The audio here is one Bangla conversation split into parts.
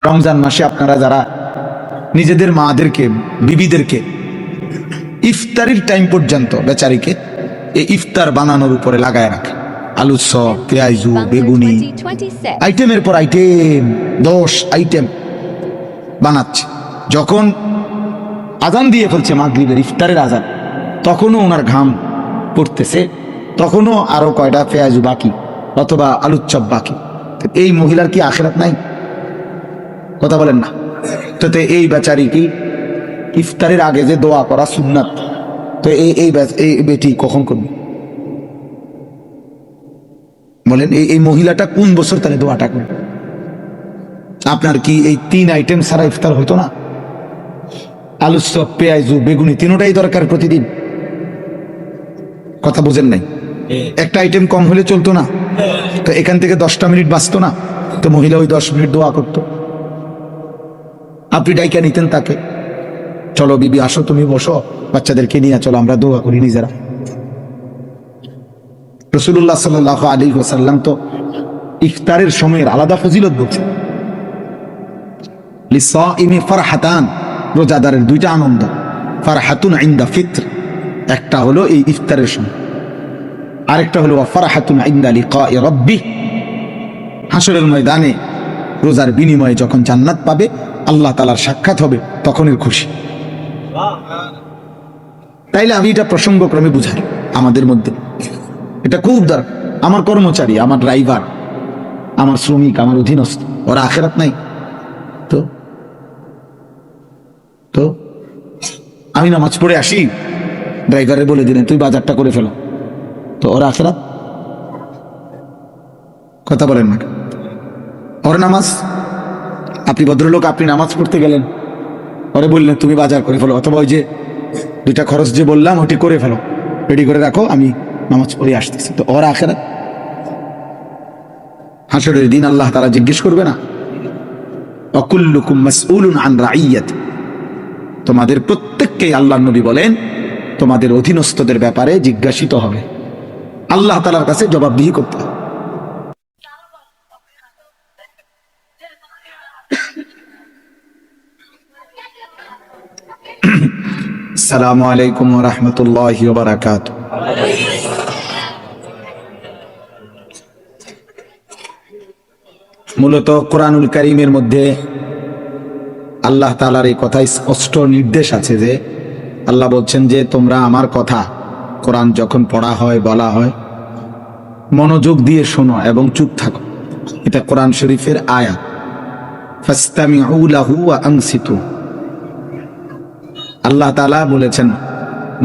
রমজান মাসে আপনারা যারা নিজেদের মাদেরকে বিবিদেরকে ইফতারির টাইম পর্যন্ত বেচারিকে এই ইফতার বানানোর উপরে লাগায় রাখে, আলু চপ, পেঁয়াজু, বেগুনি, আইটেমের পর আইটেম, 10 আইটেম বানাচ্ছে। যখন আজান দিয়ে ফেলছে মাগরিবের ইফতারের আজান, তখনও ওনার ঘাম পড়তেছে, তখনও আরো কয়টা পেঁয়াজু বাকি অথবা আলুর চপ বাকি। এই মহিলার কি আখিরাত নাই? কথা বলেন না তো। এই বেচারি কি ইফতারের আগে যে দোয়া করা সুন্নাত, তো এই বেটি কখন করবে বলেন? এই মহিলাটা কোন বছর তাহলে দোয়াটা করবে? আপনার কি এই 3 আইটেম ছাড়া ইফতার হতো না? আলু চপ, পেঁয়াজু, বেগুনি তিনটাই দরকার প্রতিদিন। কথা বুঝেন নাই? একটা আইটেম কম হলে চলতো না? তো এখান থেকে 10টা মিনিট বাঁচতো না? তো মহিলা ওই 10 মিনিট দোয়া করতো, আপনি ডাইকা নিতেন তাকে, চলো বিবি আসো, তুমি বসো, বাচ্চাদেরকে নিয়ে চলো আমরা দোয়া করি নিজেরা। রাসূলুল্লাহ সাল্লাল্লাহু আলাইহি ওয়াসাল্লাম তো ইফতারের সময়ের আলাদা ফজিলত বলছেন, লিসাইমি ফারহাতান, রোজাদারের 2টা আনন্দ, ফারহাতুন ইনদা ফিত্র, একটা হলো এই ইফতারের সময়, আরেকটা হলো ফারহাতুন ইনদা লিকাই রাব্বিহ, হাসরের ময়দানে রোজার বিনিময়ে যখন জান্নাত পাবে, আল্লাহ তাআলার সাক্ষাৎ হবে, তখনের খুশি। তাইলে আমি এটা প্রসঙ্গক্রমে বুঝাই আমাদের মধ্যে, এটা খুব দরকার। আমার কর্মচারী, আমার ড্রাইভার, আমার শ্রমিক, আমার অধীনস্থ, ওরা আখিরাত নাই? তো তো আমি নামাজ পড়ে আসি, ড্রাইভারে বলে দিলেন তুই বাজারটা করে ফেলো, তো ওরা আখিরাত? কথা বলেন না। ওর নামাজ, আপনি ভদ্রলোক, আপনি নামাজ পড়তে গেলেন, ওরে বললেন তুমি বাজার করে ফেলো, অথবা ওই যে 2টা খরচ যে বললাম ওটি করে ফেলো, রেডি করে রাখো, আমি নামাজ পড়ে আসতেছি, তো ওর আখিরাত? হাসরের দিন আল্লাহ তাআলা জিজ্ঞেস করবে না? ওয়াকুল্লুকুম মাসউলুন আন রাইয়াতি, তোমাদের প্রত্যেককেই আল্লাহর নবী বলেন তোমাদের অধীনস্থদের ব্যাপারে জিজ্ঞাসিত হবে, আল্লাহ তাআলার কাছে জবাবদিহি করতে হবে। আসসালামু আলাইকুম ওয়া রাহমাতুল্লাহি ওয়া বারাকাতুহু। মূলত কোরআনুল কারীমের মধ্যে আল্লাহ তাআলার এই কথাই স্পষ্ট নির্দেশ আছে যে আল্লাহ বলছেন যে তোমরা আমার কথা, কোরআন যখন পড়া হয়, বলা হয়, মনোযোগ দিয়ে শোনো এবং চুপ থাকো। এটা কোরআন শরীফের আয়াত, ফাসতামিউ লাহু ওয়া আনসিতু। আল্লাহ তাআলা বলেছেন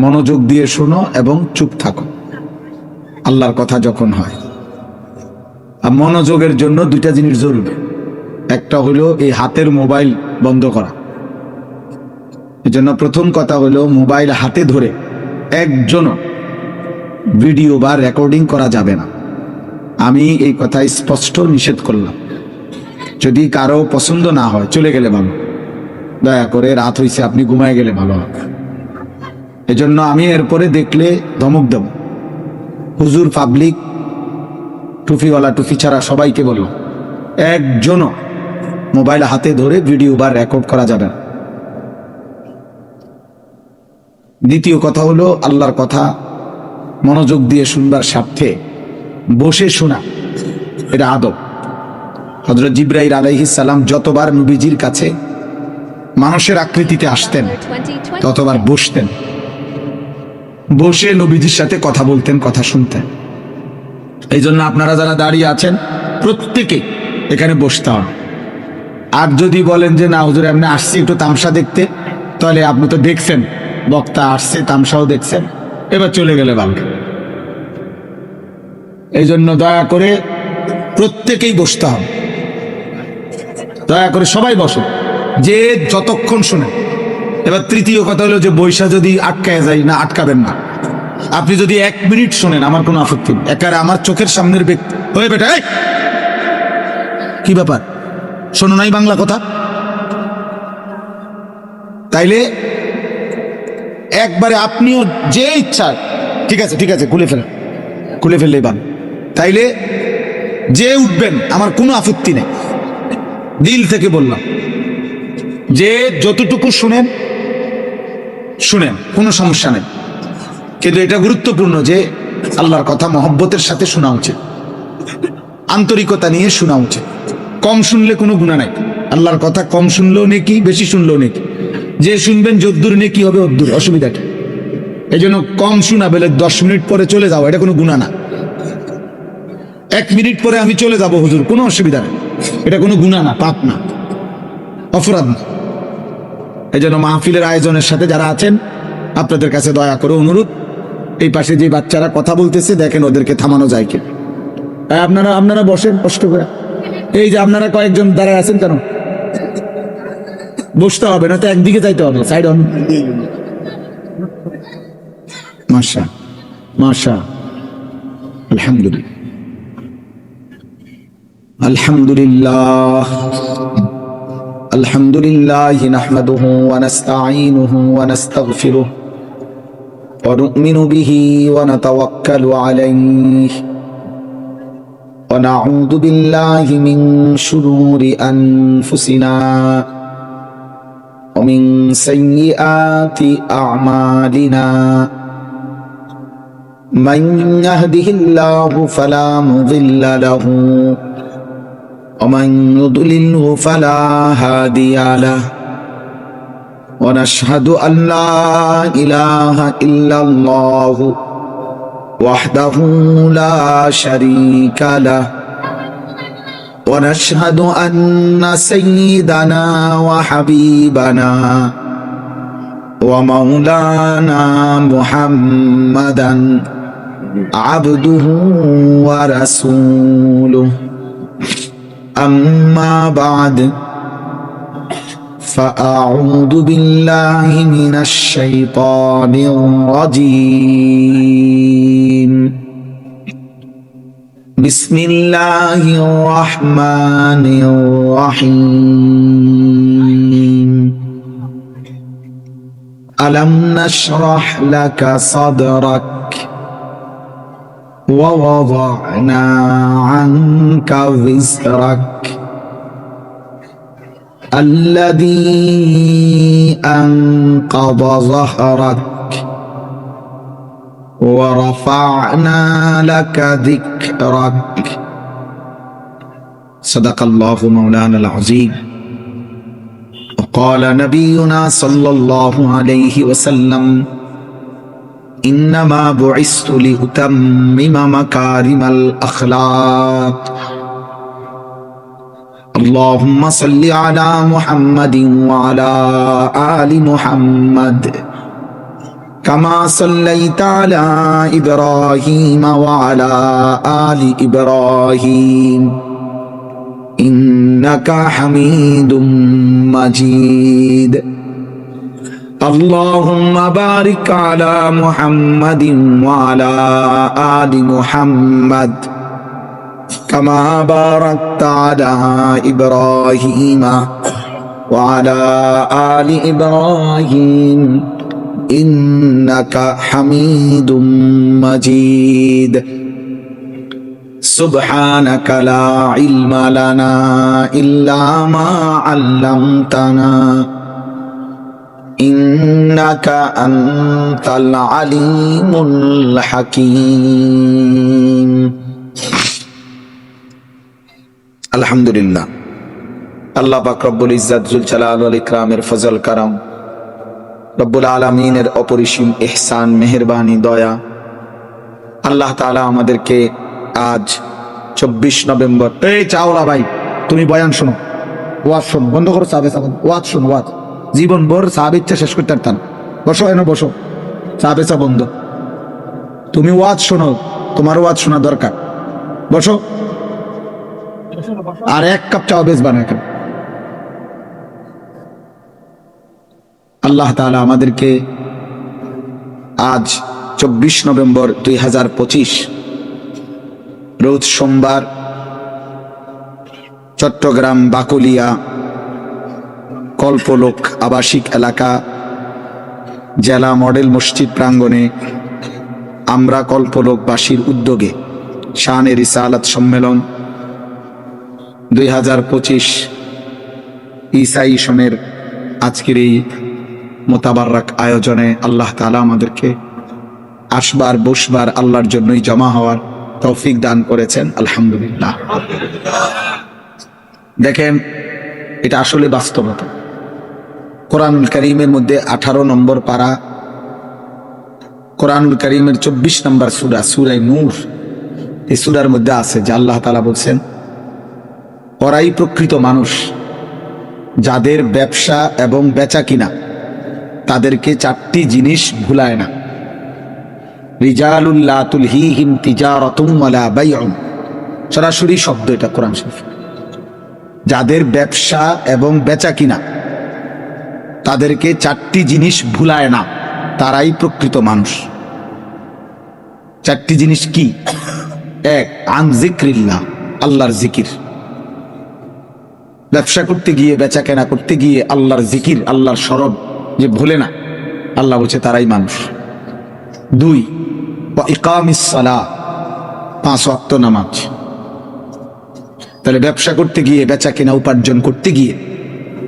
মনোযোগ দিয়ে শোনো এবং চুপ থাকো আল্লাহর কথা যখন হয়। আর মনোযোগের জন্য 2টা জিনিস জরুরি, একটা হলো এই হাতের মোবাইল বন্ধ করা। এজন্য প্রথম কথা হলো মোবাইল হাতে ধরে একজন ভিডিও বা রেকর্ডিং করা যাবে না। আমি এই কথা স্পষ্ট নিষেধ করলাম। যদি কারো পছন্দ না হয় চলে গেলে ভালো, দয়া করে, রাত হইছে, আপনি ঘুমায় গেলে ভালো হবে। এজন্য আমি এরপরে দেখলে ধমক দেব। হুজুর, পাবলিক, টুপিওয়ালা, টুপি ছাড়া সবাইকে বলল একজনও মোবাইল হাতে ধরে ভিডিও বা রেকর্ড করা যাবে না। দ্বিতীয় কথা হলো আল্লাহর কথা মনোযোগ দিয়ে শুনবার স্বার্থে বসে শোনা, এটা আদব। হযরত জিবরাইল আলাইহিস সালাম যতবার নবীজির কাছে মানুষের আকৃতিতে আসতেন ততবার বসতেন, বসে নবীজির সাথে কথা বলতেন, কথা শুনতেন। এই জন্য আপনারা যারা দাঁড়িয়ে আছেন প্রত্যেকে এখানে বসতে হবে। আর যদি বলেন যে না হুজুর আপনি আসছি একটু তামসা দেখতে, তাহলে আপনি তো দেখছেন বক্তা আসছে, তামসাও দেখছেন, এবার চলে গেলে ভালো। এই জন্য দয়া করে প্রত্যেকেই বসতে হবে, দয়া করে সবাই বসো, যে যতক্ষণ শোনেন। এবার তৃতীয় কথা হলো যে বৈশা যদি আটকায় যায়, না আটকাবেন না। আপনি যদি 1 মিনিট শোনেন আমার কোনো আপত্তি নেই, একারে আমার চোখের সামনের ব্যক্তি হয়ে বেটা কি ব্যাপার, শোনো নাই বাংলা কথা? তাইলে একবারে আপনিও যে ইচ্ছা, ঠিক আছে ঠিক আছে, খুলে ফেললেই ভালো। তাইলে যে উঠবেন আমার কোনো আপত্তি নেই, দিল থেকে বললাম যে যতটুকু শুনেন শুনেন, কোনো সমস্যা নেই, কিন্তু এটা গুরুত্বপূর্ণ যে আল্লাহর কথা মহব্বতের সাথে শোনা উচিত, আন্তরিকতা নিয়ে শোনা উচিত। কম শুনলে কোনো গুনাহ নাই। আল্লাহর কথা কম শুনলেও নেকি, বেশি শুনলেও নেকি। যে শুনবেন যদ্দূর নেকি হবে অদ্দূর, অসুবিধা কি? এই জন্য কম শোনা বলে 10 মিনিট পরে চলে যাও, এটা কোনো গুনাহ না। 1 মিনিট পরে আমি চলে যাব হুজুর, কোনো অসুবিধা নেই, এটা কোনো গুনাহ না, পাপ না, অপরাধ না। এই জন্য মাহফিলের আয়োজনের সাথে যারা আছেন, আপনাদের কাছে দয়া করে অনুরোধ, এই পাশে যে বাচ্চারা কথা বলতেছে দেখেন ওদেরকে থামানো যায় কি। আপনারা বসেন কষ্ট করে। এই যে আপনারা কয়েকজন দাঁড়ায় আছেন কেন? বসতে হবে না তো, একদিকে যাইতে হবে, সাইড অন। মাশা মাশা, আলহামদুলিল্লাহ আলহামদুলিল্লাহ আলহামদুলিল্লাহ নাহমাদুহু ওয়া নাস্তাঈনুহু ওয়া নাস্তাগফিরুহু ওয়া নু'মিনু বিহি ওয়া নাতাওয়াক্কালু আলাইহি ওয়া নাউযু বিল্লাহি মিন শুরুরি আনফুসিনা ওয়া মিন সাইয়্যিআতি আ'মালিনা মান ইয়াহদিহিল্লাহু ফালা মুযিল্লা লাহু ওয়া মান ইউদ্লিলহু ফালা হাদিয়া লাহু ওয়া নাশহাদু আন লা ইলাহা ইল্লাল্লাহু ওয়াহদাহু লা শারীকা লাহু ওয়া নাশহাদু আন্না সাইয়্যিদানা ওয়া হাবিবানা ওয়া মাওলানা মুহাম্মাদান আবদুহু ওয়া রাসূলুহু أما بعد فأعوذ بالله من الشيطان الرجيم بسم الله الرحمن الرحيم ألم نشرح لك صدرك ووضعنا عنك وزرك الذي أنقض ظهرك ورفعنا لك ذكرك صدق الله مولانا العظيم وقال نبينا صلى الله عليه وسلم إنما بعثت لأتمم مكارم الأخلاق اللهم صل على محمد وعلى آل محمد كما صليت على إبراهيم وعلى آل إبراهيم إنك حميد مجيد اللهم بارك على محمد وعلى آل محمد كما باركت على إبراهيم وعلى آل إبراهيم إنك حميد مجيد سبحانك لا علم لنا إلا ما علمتنا إنك أنت العليم الحكيم আলহামদুলিল্লাহ। আল্লাহ পাক রব্বুল ইজ্জত জুল জালাল ওয়াল ইকরামের ফজল কারাম, রব্বুল আলামিনের অপরিসীম ইহসান, মেহেরবানি, দয়া, আল্লাহ তাআলা আমাদেরকে আজ 24 নভেম্বর। এই চাওলা ভাই, তুমি বয়ান শোনো, ওয়াজ শোনো, বন্ধ করো, সাহাবে সাহাব ওয়াজ শোনো, ওয়াজ জীবন ভর সাহাবে ইচ্ছা শেষ করতে পারতাম। বসো, এনে বসো, সাহাবে সা বন্ধ, তুমি ওয়াজ শোনো, তোমার ওয়াজ শোনা দরকার, বসো। আর 1 কাপ চা বেশ বানায়। আল্লাহ তাআলা আমাদেরকে আজ 24 নভেম্বর 2025 রোজ সোমবার চট্টগ্রাম বাকুলিয়া কল্পলোক আবাসিক এলাকা জেলা মডেল মসজিদ প্রাঙ্গণে আমরা কল্পলোকবাসীর উদ্যোগে শানে রিসালাত সম্মেলন 2025 ঈসা ঈশনের আজকের এই মোতাবারক আয়োজনে আল্লাহ তাআলা আমাদেরকে আসবার বসবার আল্লাহর জন্যই জমা হওয়ার তৌফিক দান করেছেন, আলহামদুলিল্লাহ। দেখেন, এটা আসলে বাস্তবতা। কোরআনুল কারীমের মধ্যে 18 নম্বর পারা, কোরআনুল কারীমের 24 নম্বর সূরা, সূরা নূর, এই সূরার মধ্যে আছে যে আল্লাহ তাআলা বলছেন, ওরাই প্রকৃত মানুষ যাদের ব্যবসা এবং বেচা কিনা তাদেরকে 4টি জিনিস ভুলায় না। রিজালুল লা তুলহিহিম তিজারাতুম ওয়ালা বাইউন, সরাসরি শব্দ এটা কোরআন শরীফ। যাদের ব্যবসা এবং বেচা কিনা তাদেরকে 4টি জিনিস ভুলায় না, তারাই প্রকৃত মানুষ। 4টি জিনিস কি? 1, আন যিকরিল্লাহ, আল্লাহর জিকির। ব্যবসা করতে গিয়ে, বেচা কেনা করতে গিয়ে আল্লাহর জিকির, আল্লাহর স্মরণ যে ভুলে না, আল্লাহ বলছে তারাই মানুষ। 2, ওয়া ইকামিস সালাহ, 5 ওয়াক্ত নামাজ। তাহলে ব্যবসা করতে গিয়ে, বেচা কেনা উপার্জন করতে গিয়ে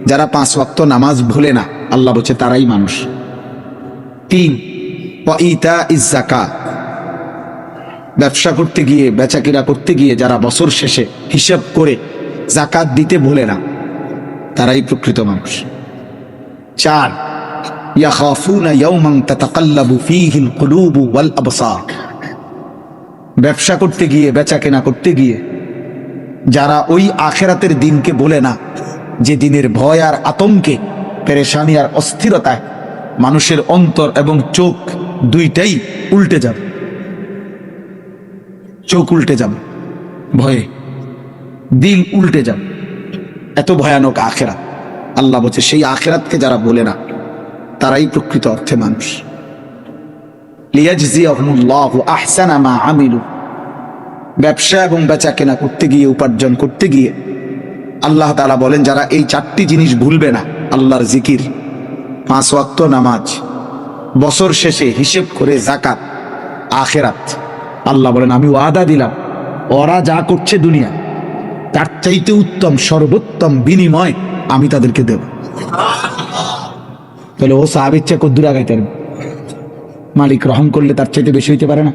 যারা 5 ওয়াক্ত নামাজ ভুলে না, আল্লাহ বলছে তারাই মানুষ। 3, ওয়া ইতাইজ যাকাত, ব্যবসা করতে গিয়ে, বেচা কেনা করতে গিয়ে যারা বছর শেষে হিসাব করে যাকাত দিতে ভুলে না, তারাই প্রকৃত মানুষ। 4, ইয়াখাফুনা ইয়াওমান তাতাকাল্লাবু ফীহিল কুলুবু ওয়াল আবসার, ব্যবসা করতে গিয়ে, বেচা কেনা করতে গিয়ে যারা ওই আখিরাতের দিনকে বলে না, যে দিনের ভয় আর আতঙ্কে, পেরেশানি আর অস্থিরতায় মানুষের অন্তর এবং চোখ দুইটাই উল্টে যাবে, চোখ উল্টে যাবে ভয়ে, দিল উল্টে যাবে, এত ভয়ানক আখিরাত। আল্লাহ বলছে সেই আখিরাতকে যারা বলে না, তারাই প্রকৃত অর্থে মানুষ। লিয়াজজিয়াহুমুল্লাহু আহসানা মা আমিলু, ব্যবসা এবং বেচা কেনা করতে গিয়ে, উপার্জন করতে গিয়ে আল্লাহ তাআলা বলেন যারা এই 4টি জিনিস ভুলবে না, আল্লাহর জিকির, 5 ওয়াক্ত নামাজ, বছর শেষে হিসেব করে যাকাত, আখিরাত, আল্লাহ বলেন আমি ওয়াদা দিলাম ওরা যা করছে দুনিয়া তার চাইতে উত্তম, সর্বোত্তম বিনিময় আমি তাদেরকে দেব। তাহলে ও সাহাবীর চেয়ে কদ্দুর আগাইতেন, মালিক রহম করলে তার চাইতে বেশি হইতে পারে না?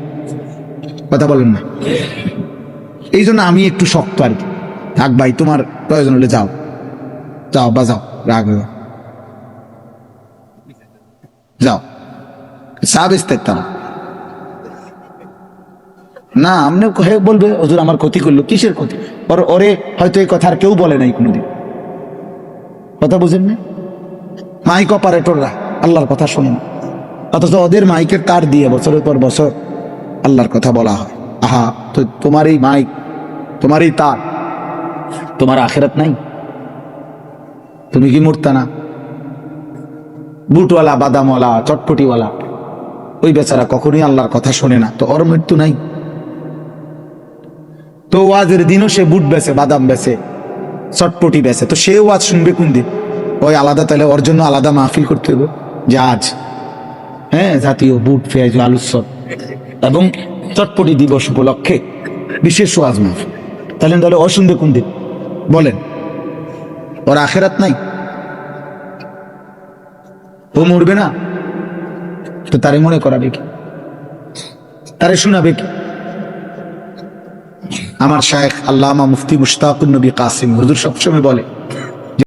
কথা বলেন না? এই জন্য আমি একটু শক্ত আর কি, থাক ভাই, তোমার প্রয়োজন হলে যাও, যাও বা যাও, রাগ হয়ে যাও, সাহাবিস্তার না। আপনি বলবে হুজুর আমার ক্ষতি করলো, কিসের ক্ষতি? ওরে হয়তো এই কথা আর কেউ বলে নাই কোনোদিন, কথা বুঝেন না? মাইক অপারেটররা আল্লাহর কথা শোনে না, অথচ ওদের মাইকের তার দিয়ে বছরের পর বছর আল্লাহর কথা বলা হয়। আহা, তো তোমার এই মাইক, তোমার এই তার, তোমার আখিরাত নাই? তুমি কি মরতা না? বুটওয়ালা, বাদামওয়ালা, চটপটিওয়ালা, ওই বেচারা কখনোই আল্লাহর কথা শোনে না, তো ওর মৃত্যু নাই? তো ওয়াজের দিনও সে বুট বেচে, বাদাম বেচে, চটপটি বেচে, তো সে ওয়াজ শুনবে কোন দিন? ওই আলাদা, তাহলে ওর জন্য আলাদা মাহফিল করতে হবে যে আজ জাতীয় বুট, পেঁয়াজ, আলুর চপ এবং চটপটি দিবস উপলক্ষে বিশেষ ওয়াজ মাহফিল। তাহলে ও শুনবে কোন দিন? বলেন, ওর আখিরাত নাই? ও মরবে না? তো তারে মনে করাবে কি? তারে শোনাবে কি? আমার শায়েখ আল্লামা মুফতি মুশতাকুন নবী কাসিম হুজুর সবসময় বলে,